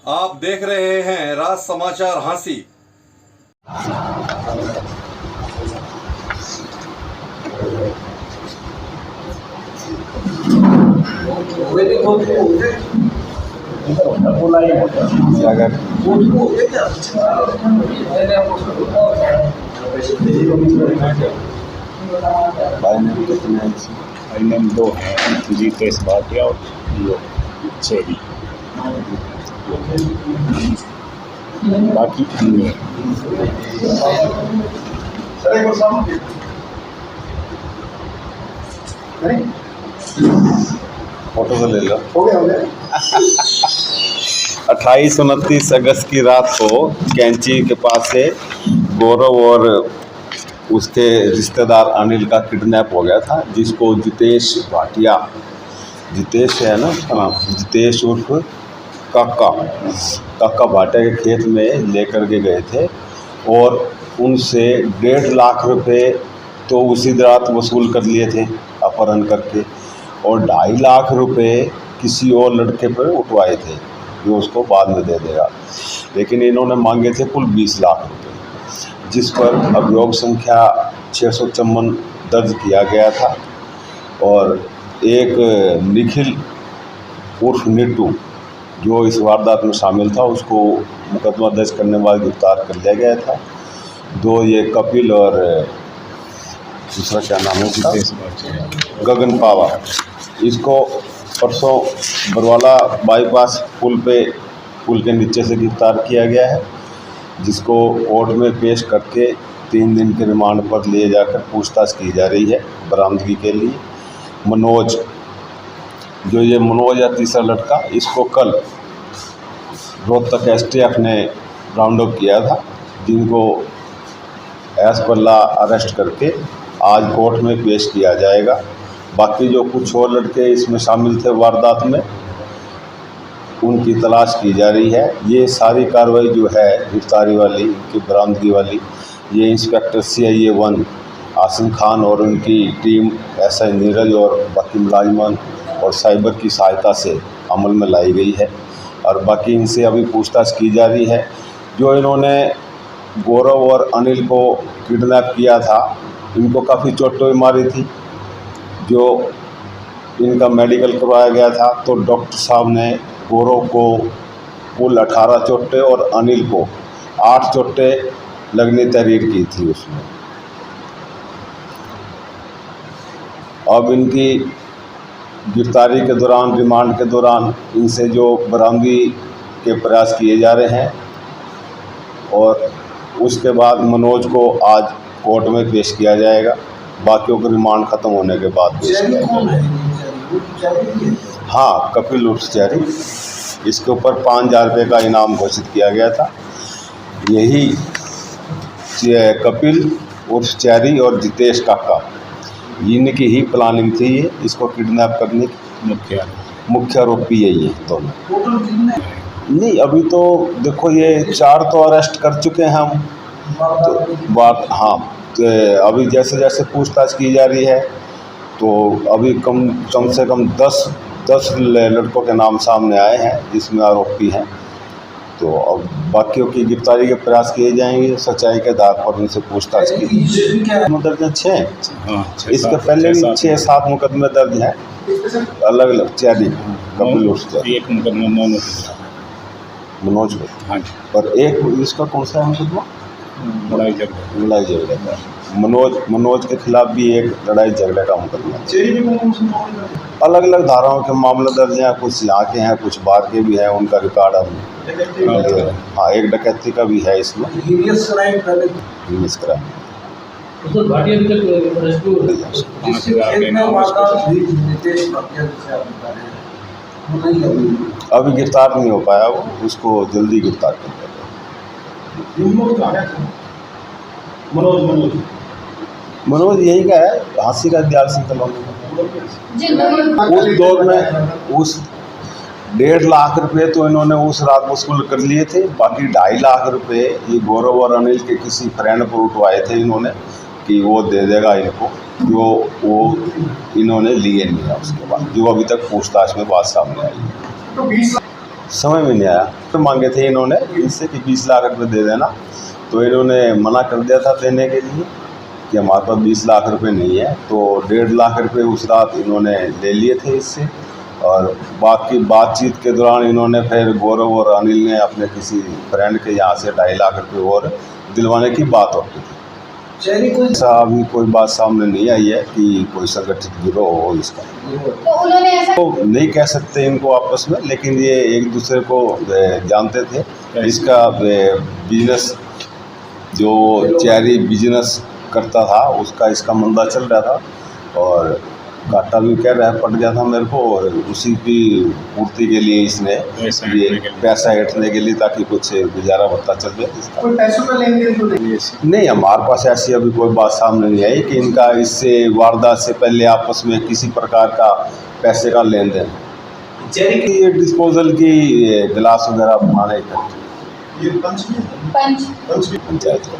आप देख रहे हैं राज समाचार हांसी। दो हैं, जितेश भाटिया और चेरी, बाकी अन्य। फोटो तो ले लो। 28-29 अगस्त की रात को कैंची के पास से गौरव और उसके रिश्तेदार अनिल का किडनैप हो गया था, जिसको जितेश भाटिया, जितेश है ना उसका नाम, जितेश उर्फ काका भाटिया के खेत में लेकर के गए थे और उनसे 1.5 लाख रुपए तो उसी रात वसूल कर लिए थे अपहरण करके, और 2.5 लाख रुपए किसी और लड़के पर उठवाए थे जो उसको बाद में दे देगा, लेकिन इन्होंने मांगे थे कुल 20 लाख रुपए, जिस पर अभियोग संख्या 654 दर्ज किया गया था। और एक निखिल उर्फ निट्टू जो इस वारदात में शामिल था, उसको मुकदमा दर्ज करने बाद गिरफ्तार कर लिया गया था। 2 ये कपिल और दूसरा क्या नाम है, गगन पावा, इसको परसों बरवाला बाईपास पुल के नीचे से गिरफ्तार किया गया है, जिसको कोर्ट में पेश करके 3 दिन के रिमांड पर लिए जाकर पूछताछ की जा रही है बरामदगी के लिए। मनोज या तीसरा लड़का, इसको कल रोहतक STF ने राउंड अप किया था, जिनको एज पर लॉ अरेस्ट करके आज कोर्ट में पेश किया जाएगा। बाकी जो कुछ और लड़के इसमें शामिल थे वारदात में, उनकी तलाश की जा रही है। ये सारी कार्रवाई जो है गिरफ्तारी वाली की बरामदगी वाली, ये इंस्पेक्टर CIA 1 आसिम खान और उनकी टीम SI नीरज और बाकी मुलाजिमान और साइबर की सहायता से अमल में लाई गई है। और बाकी इनसे अभी पूछताछ की जा रही है। जो इन्होंने गौरव और अनिल को किडनैप किया था, इनको काफ़ी चोटें मारी थी, जो इनका मेडिकल करवाया गया था, तो डॉक्टर साहब ने गौरव को कुल 18 चोटें और अनिल को 8 चोटें लगनी तहरीर की थी उसमें। अब इनकी गिरफ्तारी के दौरान, रिमांड के दौरान इनसे जो बरामदगी के प्रयास किए जा रहे हैं, और उसके बाद मनोज को आज कोर्ट में पेश किया जाएगा, बाकियों को रिमांड ख़त्म होने के बाद पेश किया जाएगा। हाँ, कपिल उर्फ चेरी, इसके ऊपर 5,000 रुपये का इनाम घोषित किया गया था। यही कपिल उर्फ चेरी और जितेश काका, इनकी ही प्लानिंग थी ये इसको किडनैप करने की। मुख्य आरोपी यही है दोनों। नहीं, अभी तो देखो ये 4 तो अरेस्ट कर चुके हैं हम, तो बात हाँ, तो अभी जैसे जैसे पूछताछ की जा रही है, तो अभी कम से कम 10 लड़कों के नाम सामने आए हैं जिसमें आरोपी हैं। तो अब बाकियों की गिरफ्तारी के प्रयास किए जाएंगे, सच्चाई के आधार पर उनसे पूछताछ की। मुकदमे 6, इसके पहले भी 6-7 मुकदमे दर्ज हैं अलग अलग। चेरी, कपिल उर्फ चेरी, एक मुकदमा मनोज में, हाँ, और एक इसका कौन सा है मुकदमा, लड़ाई झगड़े का। मनोज के खिलाफ भी एक लड़ाई झगड़े का मुकदमा। अलग अलग धाराओं के मामले दर्ज हैं, कुछ यहाँ के हैं, कुछ बाहर के भी हैं, उनका रिकॉर्ड है। हाँ, एक डकैती का भी है इसमें। अभी गिरफ्तार नहीं हो पाया वो, उसको जल्दी गिरफ्तार कर देगा। मनोज यही का है, हांसी का दयाल सिंह कॉलोनी। उस दौर में उस 1.5 लाख रुपए तो इन्होंने उस रात वसूल कर लिए थे, बाकी 2.5 लाख रुपए ये गौरव और अनिल के किसी फ्रेंड पर उठवाए थे इन्होंने कि वो दे देगा इनको, जो वो इन्होंने लिए नहीं है। उसके बाद जो अभी तक पूछताछ में बात सामने आई है। समझ में नहीं आया। तो मांगे थे इन्होंने इनसे कि 20 लाख रुपए दे देना, तो इन्होंने मना कर दिया था देने के लिए कि हमारे पास 20 लाख रुपए नहीं है। तो 1.5 लाख रुपए उस रात इन्होंने ले लिए थे इससे, और बाकी बातचीत के दौरान इन्होंने फिर गौरव और अनिल ने अपने किसी फ्रेंड के यहाँ से 2.5 लाख रुपए और दिलवाने की बात और की थी। ऐसा अभी कोई बात सामने नहीं आई है कि कोई संगठित गिरोह हो इसका, तो उन्होंने ऐसा तो नहीं कह सकते इनको आपस में, लेकिन ये एक दूसरे को जानते थे। इसका बिजनेस जो चेरी बिजनेस करता था उसका इसका मंदा चल रहा था, और घाटा भी कह रहा है पड़ गया था मेरे को, और उसी की पूर्ति के लिए इसने ये पैसा ऐंठने के लिए, ताकि कुछ गुजारा भत्ता चल जाए इसका। कोई पैसों का लेन देन तो नहीं? नहीं, हमारे पास ऐसी अभी कोई बात सामने नहीं आई कि इनका इससे वारदात से पहले आपस में किसी प्रकार का पैसे का लेन देन। चेरी की ये डिस्पोजल की गिलास वगैरह बनाने का ये पंच पंचायत